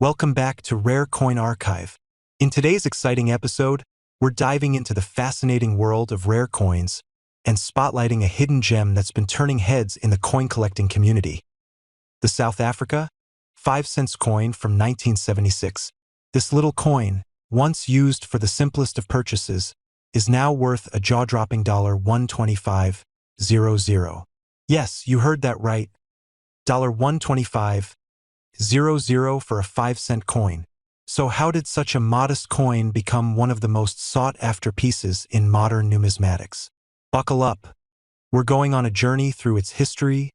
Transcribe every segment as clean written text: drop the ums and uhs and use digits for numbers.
Welcome back to Rare Coin Archive. In today's exciting episode, we're diving into the fascinating world of rare coins and spotlighting a hidden gem that's been turning heads in the coin collecting community. The South Africa 5-cent coin from 1976. This little coin, once used for the simplest of purchases, is now worth a jaw-dropping $125.00. Yes, you heard that right. $125.00 for a 5-cent coin. So how did such a modest coin become one of the most sought-after pieces in modern numismatics? Buckle up. We're going on a journey through its history,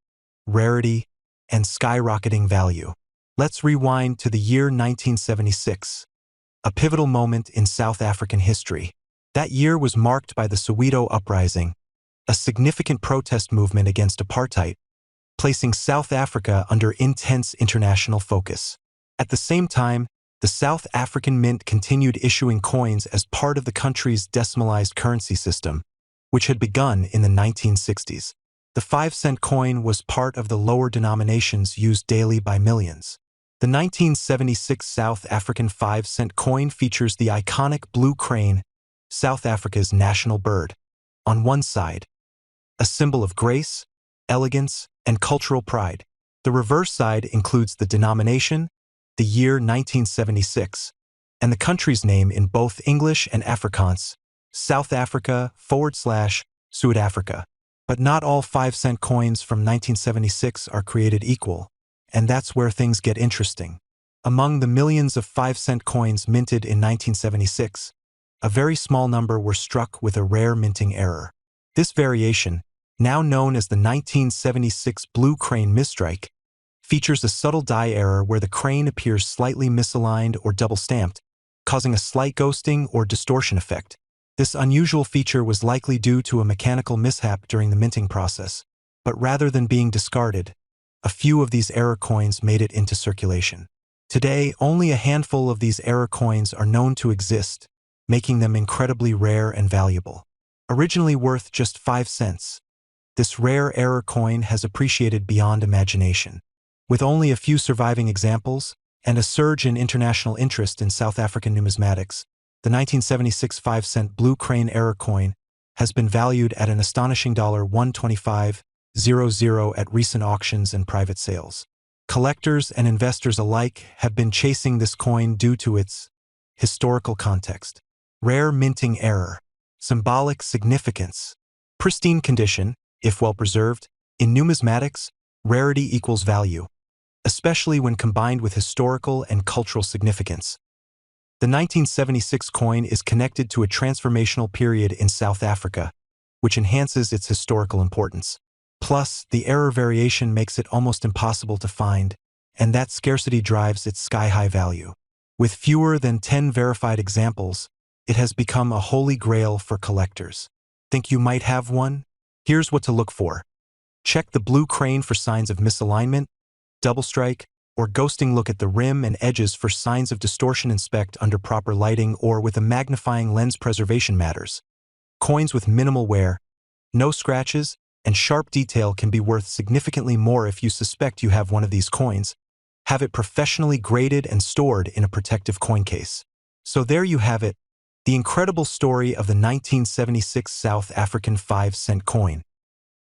rarity, and skyrocketing value. Let's rewind to the year 1976, a pivotal moment in South African history. That year was marked by the Soweto Uprising, a significant protest movement against apartheid, placing South Africa under intense international focus. At the same time, the South African Mint continued issuing coins as part of the country's decimalized currency system, which had begun in the 1960s. The 5-cent coin was part of the lower denominations used daily by millions. The 1976 South African 5-cent coin features the iconic blue crane, South Africa's national bird, on one side, a symbol of grace, elegance, and cultural pride. The reverse side includes the denomination, the year 1976, and the country's name in both English and Afrikaans, South Africa/South Africa. But not all 5-cent coins from 1976 are created equal, and that's where things get interesting. Among the millions of 5-cent coins minted in 1976, a very small number were struck with a rare minting error. This variation, now known as the 1976 Blue Crane Misstrike, features a subtle die error where the crane appears slightly misaligned or double-stamped, causing a slight ghosting or distortion effect. This unusual feature was likely due to a mechanical mishap during the minting process, but rather than being discarded, a few of these error coins made it into circulation. Today, only a handful of these error coins are known to exist, making them incredibly rare and valuable. Originally worth just 5 cents, this rare error coin has appreciated beyond imagination. With only a few surviving examples and a surge in international interest in South African numismatics, the 1976 5-cent Blue Crane error coin has been valued at an astonishing $125.00 at recent auctions and private sales. Collectors and investors alike have been chasing this coin due to its historical context. Rare minting error, symbolic significance, pristine condition, if well-preserved. In numismatics, rarity equals value, especially when combined with historical and cultural significance. The 1976 coin is connected to a transformational period in South Africa, which enhances its historical importance. Plus, the error variation makes it almost impossible to find, and that scarcity drives its sky-high value. With fewer than 10 verified examples, it has become a holy grail for collectors. Think you might have one? Here's what to look for. Check the blue crane for signs of misalignment, double strike, or ghosting. Look at the rim and edges for signs of distortion. Inspect under proper lighting or with a magnifying lens. Preservation matters. Coins with minimal wear, no scratches, and sharp detail can be worth significantly more. If you suspect you have one of these coins, have it professionally graded and stored in a protective coin case. So there you have it, the incredible story of the 1976 South African 5-cent coin.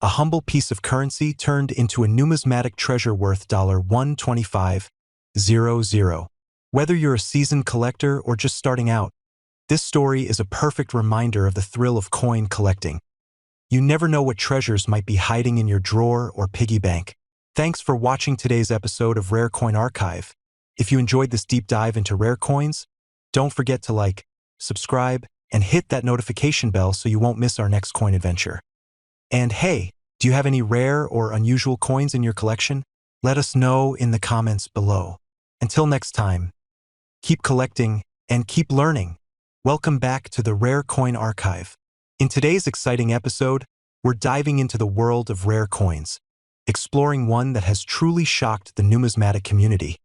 A humble piece of currency turned into a numismatic treasure worth $125.00. Whether you're a seasoned collector or just starting out, this story is a perfect reminder of the thrill of coin collecting. You never know what treasures might be hiding in your drawer or piggy bank. Thanks for watching today's episode of Rare Coin Archive. If you enjoyed this deep dive into rare coins, don't forget to like, subscribe, and hit that notification bell so you won't miss our next coin adventure. And hey, do you have any rare or unusual coins in your collection? Let us know in the comments below. Until next time, keep collecting and keep learning. Welcome back to the Rare Coin Archive. In today's exciting episode, we're diving into the world of rare coins, exploring one that has truly shocked the numismatic community.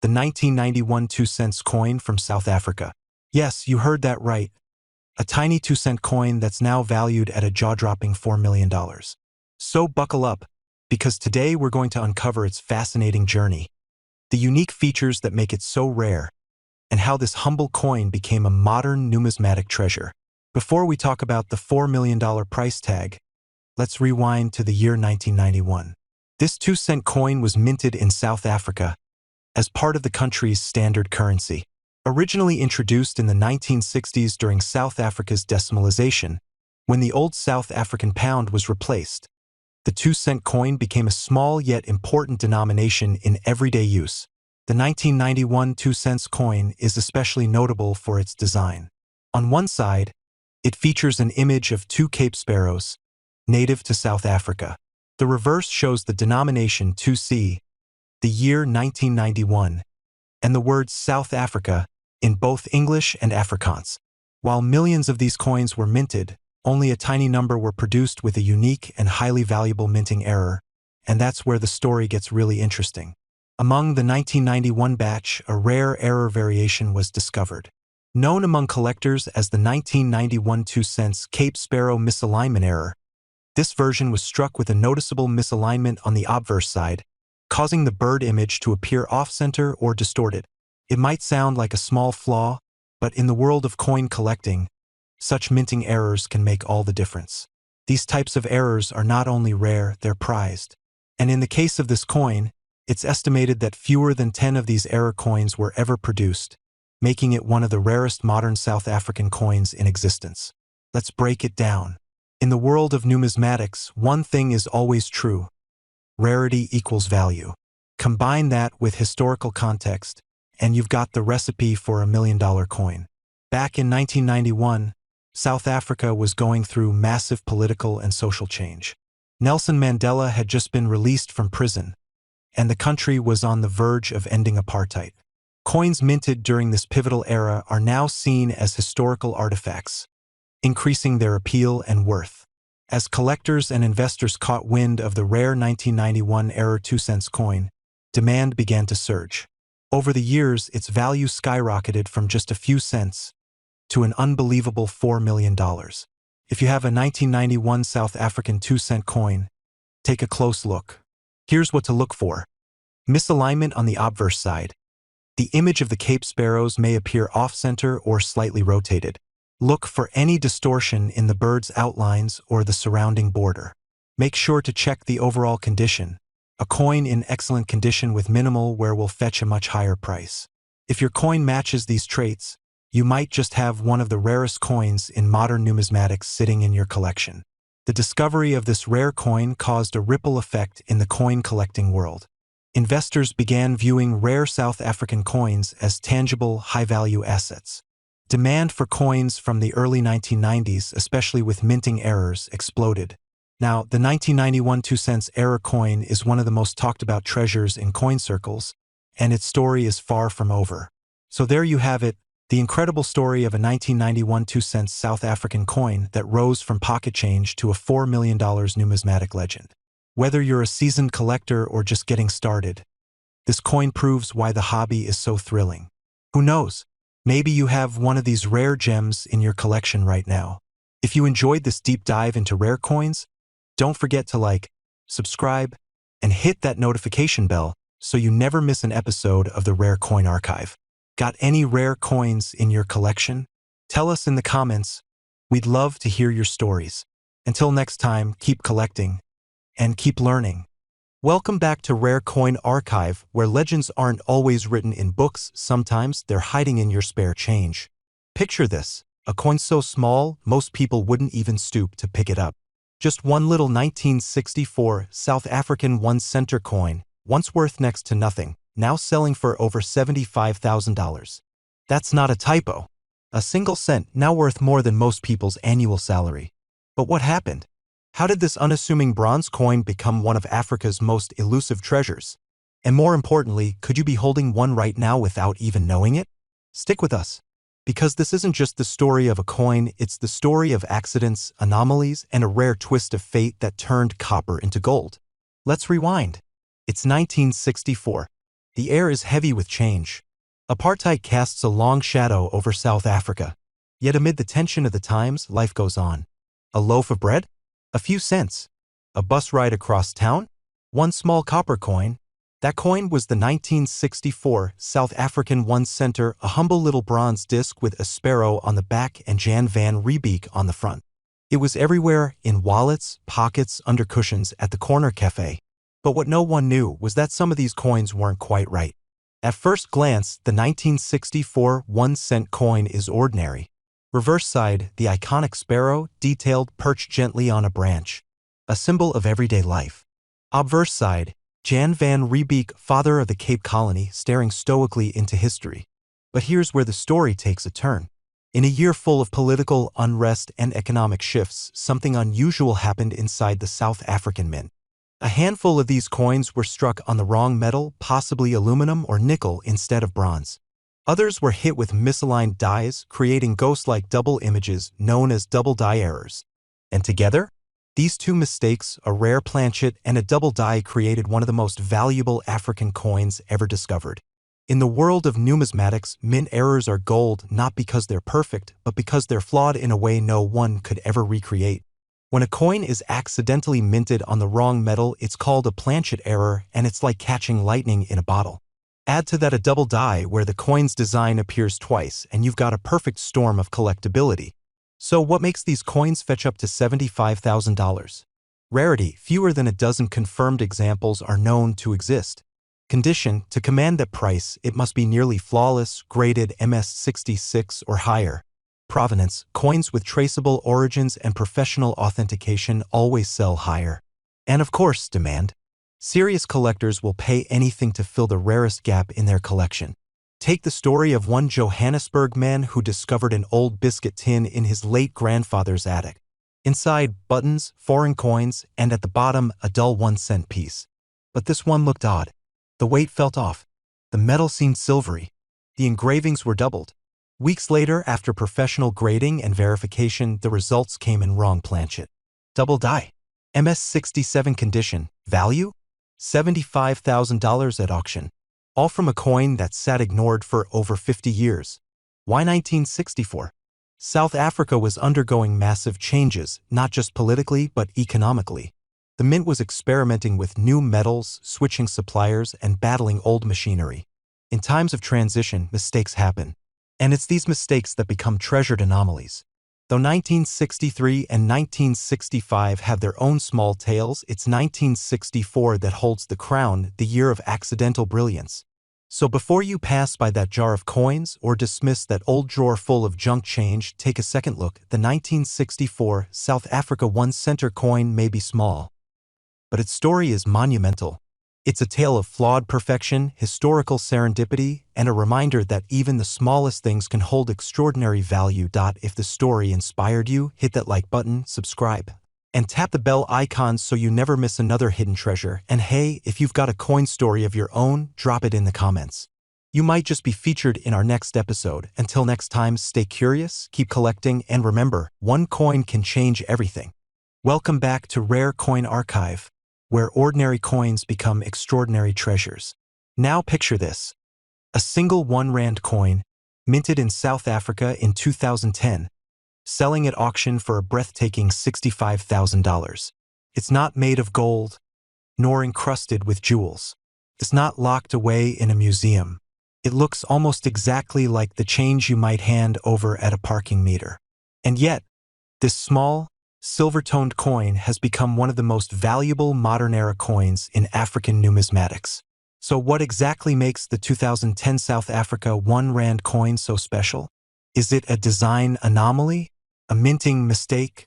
The 1991 2-cent coin from South Africa. Yes, you heard that right. A tiny 2-cent coin that's now valued at a jaw-dropping $4 million. So buckle up, because today we're going to uncover its fascinating journey, the unique features that make it so rare, and how this humble coin became a modern numismatic treasure. Before we talk about the $4 million price tag, let's rewind to the year 1991. This 2-cent coin was minted in South Africa as part of the country's standard currency. Originally introduced in the 1960s during South Africa's decimalization, when the old South African pound was replaced, the 2-cent coin became a small yet important denomination in everyday use. The 1991 2-cent coin is especially notable for its design. On one side, it features an image of 2 Cape sparrows, native to South Africa. The reverse shows the denomination 2C, the year 1991, and the words South Africa in both English and Afrikaans. While millions of these coins were minted, only a tiny number were produced with a unique and highly valuable minting error, and that's where the story gets really interesting. Among the 1991 batch, a rare error variation was discovered. Known among collectors as the 1991 2-cent Cape Sparrow misalignment error, this version was struck with a noticeable misalignment on the obverse side, causing the bird image to appear off-center or distorted. It might sound like a small flaw, but in the world of coin collecting, such minting errors can make all the difference. These types of errors are not only rare, they're prized. And in the case of this coin, it's estimated that fewer than 10 of these error coins were ever produced, making it one of the rarest modern South African coins in existence. Let's break it down. In the world of numismatics, one thing is always true: rarity equals value. Combine that with historical context, and you've got the recipe for a $1 million coin. Back in 1991, South Africa was going through massive political and social change. Nelson Mandela had just been released from prison, and the country was on the verge of ending apartheid. Coins minted during this pivotal era are now seen as historical artifacts, increasing their appeal and worth. As collectors and investors caught wind of the rare 1991 era 2-cent coin, demand began to surge. Over the years, its value skyrocketed from just a few cents to an unbelievable $4 million. If you have a 1991 South African 2-cent coin, take a close look. Here's what to look for. Misalignment on the obverse side. The image of the Cape sparrows may appear off-center or slightly rotated. Look for any distortion in the bird's outlines or the surrounding border. Make sure to check the overall condition. A coin in excellent condition with minimal wear will fetch a much higher price. If your coin matches these traits, you might just have one of the rarest coins in modern numismatics sitting in your collection. The discovery of this rare coin caused a ripple effect in the coin collecting world. Investors began viewing rare South African coins as tangible, high-value assets. Demand for coins from the early 1990s, especially with minting errors, exploded. Now, the 1991 2-cent error coin is one of the most talked about treasures in coin circles, and its story is far from over. So there you have it, the incredible story of a 1991 2-cent South African coin that rose from pocket change to a $4 million numismatic legend. Whether you're a seasoned collector or just getting started, this coin proves why the hobby is so thrilling. Who knows? Maybe you have one of these rare gems in your collection right now. If you enjoyed this deep dive into rare coins, don't forget to like, subscribe, and hit that notification bell so you never miss an episode of the Rare Coin Archive. Got any rare coins in your collection? Tell us in the comments. We'd love to hear your stories. Until next time, keep collecting and keep learning. Welcome back to Rare Coin Archive, where legends aren't always written in books, sometimes they're hiding in your spare change. Picture this, a coin so small, most people wouldn't even stoop to pick it up. Just one little 1964 South African 1-center coin, once worth next to nothing, now selling for over $75,000. That's not a typo. A single cent now worth more than most people's annual salary. But what happened? How did this unassuming bronze coin become one of Africa's most elusive treasures? And more importantly, could you be holding one right now without even knowing it? Stick with us, because this isn't just the story of a coin, it's the story of accidents, anomalies, and a rare twist of fate that turned copper into gold. Let's rewind. It's 1964. The air is heavy with change. Apartheid casts a long shadow over South Africa. Yet amid the tension of the times, life goes on. A loaf of bread? A few cents. A bus ride across town? One small copper coin? That coin was the 1964 South African 1 center, a humble little bronze disc with a sparrow on the back and Jan van Riebeeck on the front. It was everywhere, in wallets, pockets, under cushions, at the corner cafe. But what no one knew was that some of these coins weren't quite right. At first glance, the 1964 1-cent coin is ordinary. Reverse side, the iconic sparrow, detailed, perched gently on a branch. A symbol of everyday life. Obverse side, Jan van Riebeeck, father of the Cape Colony, staring stoically into history. But here's where the story takes a turn. In a year full of political unrest and economic shifts, something unusual happened inside the South African Mint. A handful of these coins were struck on the wrong metal, possibly aluminum or nickel instead of bronze. Others were hit with misaligned dies, creating ghost-like double images known as double die errors. And together, these two mistakes, a rare planchet and a double die, created one of the most valuable African coins ever discovered. In the world of numismatics, mint errors are gold not because they're perfect, but because they're flawed in a way no one could ever recreate. When a coin is accidentally minted on the wrong metal, it's called a planchet error, and it's like catching lightning in a bottle. Add to that a double die where the coin's design appears twice, and you've got a perfect storm of collectability. So what makes these coins fetch up to $75,000? Rarity. Fewer than a dozen confirmed examples are known to exist. Condition: to command that price, it must be nearly flawless, graded MS66 or higher. Provenance: coins with traceable origins and professional authentication always sell higher. And of course, demand. Serious collectors will pay anything to fill the rarest gap in their collection. Take the story of one Johannesburg man who discovered an old biscuit tin in his late grandfather's attic. Inside, buttons, foreign coins, and at the bottom, a dull 1-cent piece. But this one looked odd. The weight felt off. The metal seemed silvery. The engravings were doubled. Weeks later, after professional grading and verification, the results came in wrong planchet. Double die. MS67 condition. Value? $75,000 at auction. All from a coin that sat ignored for over 50 years. Why 1964? South Africa was undergoing massive changes, not just politically but economically. The mint was experimenting with new metals, switching suppliers, and battling old machinery. In times of transition, mistakes happen. And it's these mistakes that become treasured anomalies. Though 1963 and 1965 have their own small tales, it's 1964 that holds the crown, the year of accidental brilliance. So before you pass by that jar of coins or dismiss that old drawer full of junk change, take a second look. The 1964 South Africa 1-center coin may be small, but its story is monumental. It's a tale of flawed perfection, historical serendipity, and a reminder that even the smallest things can hold extraordinary value. If the story inspired you, hit that like button, subscribe, and tap the bell icon so you never miss another hidden treasure. And hey, if you've got a coin story of your own, drop it in the comments. You might just be featured in our next episode. Until next time, stay curious, keep collecting, and remember, one coin can change everything. Welcome back to Rare Coin Archive, where ordinary coins become extraordinary treasures. Now picture this. A single 1 rand coin, minted in South Africa in 2010, selling at auction for a breathtaking $65,000. It's not made of gold, nor encrusted with jewels. It's not locked away in a museum. It looks almost exactly like the change you might hand over at a parking meter. And yet, this small, silver-toned coin has become one of the most valuable modern-era coins in African numismatics. So what exactly makes the 2010 South Africa 1 rand coin so special? Is it a design anomaly, a minting mistake,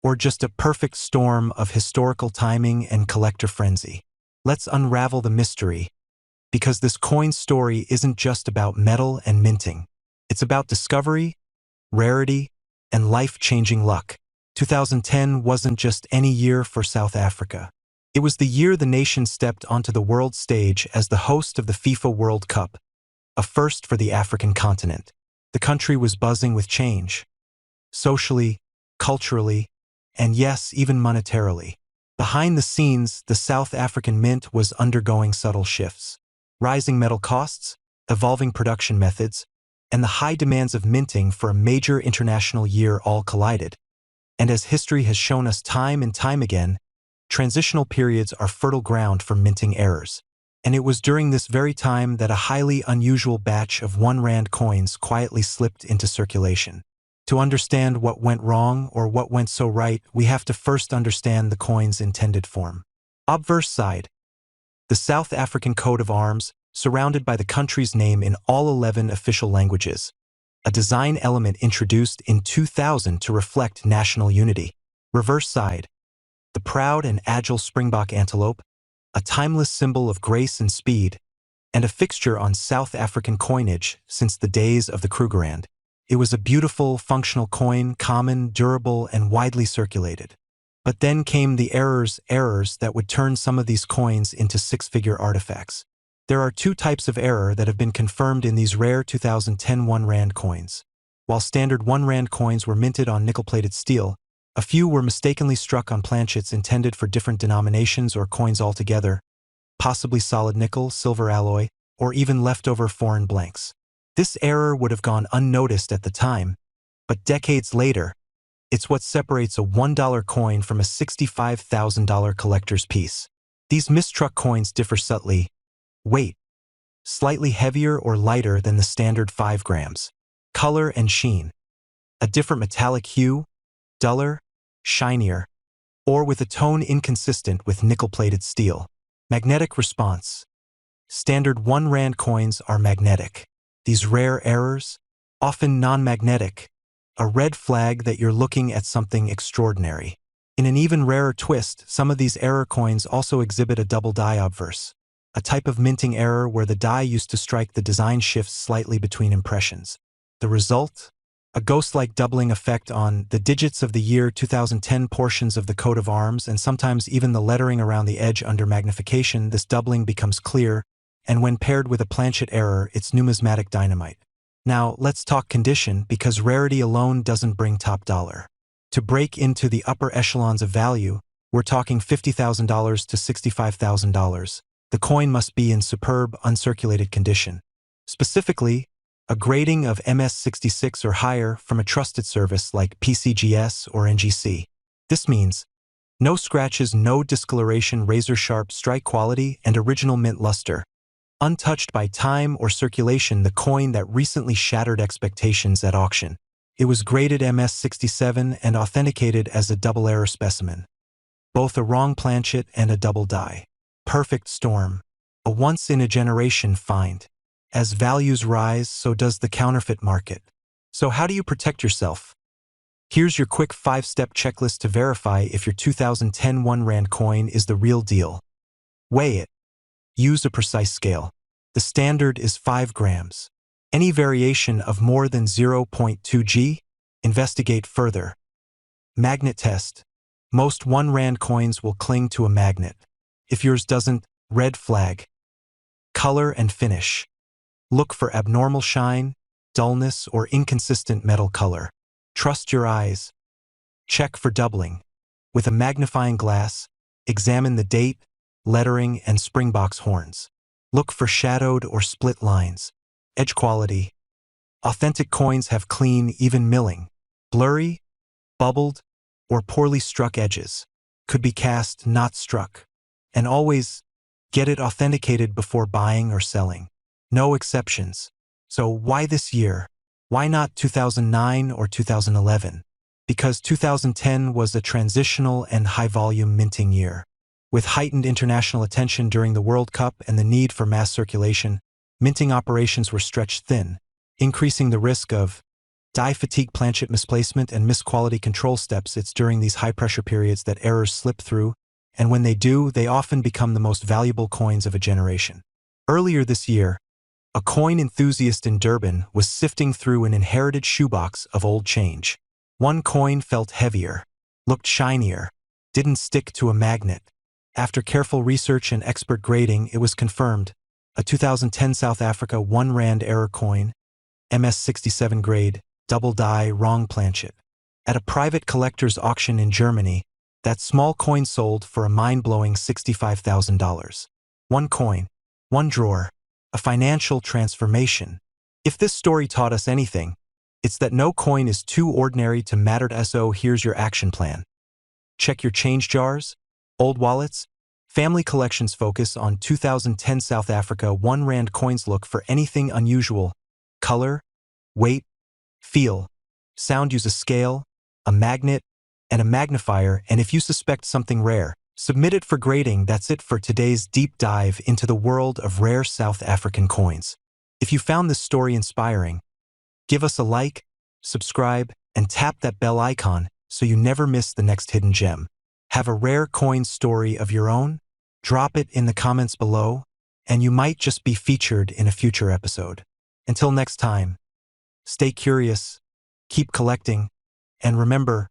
or just a perfect storm of historical timing and collector frenzy? Let's unravel the mystery, because this coin story isn't just about metal and minting. It's about discovery, rarity, and life-changing luck. 2010 wasn't just any year for South Africa. It was the year the nation stepped onto the world stage as the host of the FIFA World Cup, a first for the African continent. The country was buzzing with change, socially, culturally, and yes, even monetarily. Behind the scenes, the South African Mint was undergoing subtle shifts. Rising metal costs, evolving production methods, and the high demands of minting for a major international year all collided. And as history has shown us time and time again, transitional periods are fertile ground for minting errors. And it was during this very time that a highly unusual batch of 1 Rand coins quietly slipped into circulation. To understand what went wrong or what went so right, we have to first understand the coin's intended form. Obverse side. The South African coat of arms, surrounded by the country's name in all 11 official languages. A design element introduced in 2000 to reflect national unity. Reverse side. The proud and agile springbok antelope, a timeless symbol of grace and speed, and a fixture on South African coinage since the days of the Kruger Pond. It was a beautiful, functional coin, common, durable, and widely circulated. But then came the errors that would turn some of these coins into six-figure artifacts. There are two types of error that have been confirmed in these rare 2010 1 Rand coins. While standard 1 Rand coins were minted on nickel-plated steel, a few were mistakenly struck on planchets intended for different denominations or coins altogether, possibly solid nickel, silver alloy, or even leftover foreign blanks. This error would have gone unnoticed at the time, but decades later, it's what separates a $1 coin from a $65,000 collector's piece. These mistruck coins differ subtly. Weight: slightly heavier or lighter than the standard 5 grams. Color and sheen: a different metallic hue, duller, shinier, or with a tone inconsistent with nickel-plated steel. Magnetic response: standard 1 Rand coins are magnetic. These rare errors, often non-magnetic, a red flag that you're looking at something extraordinary. In an even rarer twist, some of these error coins also exhibit a double die obverse, a type of minting error where the die used to strike the design shifts slightly between impressions. The result? A ghost-like doubling effect on the digits of the year 2010 portions of the coat of arms, and sometimes even the lettering around the edge under magnification. This doubling becomes clear, and when paired with a planchet error, it's numismatic dynamite. Now, let's talk condition, because rarity alone doesn't bring top dollar. To break into the upper echelons of value, we're talking $50,000 to $65,000. The coin must be in superb, uncirculated condition. Specifically, a grading of MS66 or higher from a trusted service like PCGS or NGC. This means no scratches, no discoloration, razor-sharp strike quality, and original mint luster. Untouched by time or circulation, the coin that recently shattered expectations at auction. It was graded MS67 and authenticated as a double error specimen. Both a wrong planchet and a double die. Perfect storm. A once-in-a-generation find. As values rise, so does the counterfeit market. So how do you protect yourself? Here's your quick 5-step checklist to verify if your 2010 1 Rand coin is the real deal. Weigh it. Use a precise scale. The standard is 5 grams. Any variation of more than 0.2 g? Investigate further. Magnet test. Most 1 Rand coins will cling to a magnet. If yours doesn't, red flag. Color and finish. Look for abnormal shine, dullness, or inconsistent metal color. Trust your eyes. Check for doubling. With a magnifying glass, examine the date, lettering, and springbok's horns. Look for shadowed or split lines. Edge quality. Authentic coins have clean, even milling. Blurry, bubbled, or poorly struck edges. Could be cast, not struck. And always get it authenticated before buying or selling. No exceptions. So why this year? Why not 2009 or 2011? Because 2010 was a transitional and high-volume minting year. With heightened international attention during the World Cup and the need for mass circulation, minting operations were stretched thin, increasing the risk of die fatigue, planchet misplacement, and mis-quality control steps. It's during these high-pressure periods that errors slip through, and when they do, they often become the most valuable coins of a generation. Earlier this year, a coin enthusiast in Durban was sifting through an inherited shoebox of old change. One coin felt heavier, looked shinier, didn't stick to a magnet. After careful research and expert grading, it was confirmed. A 2010 South Africa 1 Rand error coin, MS67 grade, double die, wrong planchet. At a private collector's auction in Germany, that small coin sold for a mind-blowing $65,000. One coin, one drawer. A financial transformation. If this story taught us anything, it's that no coin is too ordinary to matter. So here's your action plan. Check your change jars, old wallets, Family collections focus on 2010 South Africa 1 Rand coins. Look for anything unusual. Color, weight, feel, sound. Use a scale, a magnet, and a magnifier, and if you suspect something rare, submit it for grading. That's it for today's deep dive into the world of rare South African coins. If you found this story inspiring, give us a like, subscribe, and tap that bell icon so you never miss the next hidden gem. Have a rare coin story of your own? Drop it in the comments below, and you might just be featured in a future episode. Until next time, stay curious, keep collecting, and remember,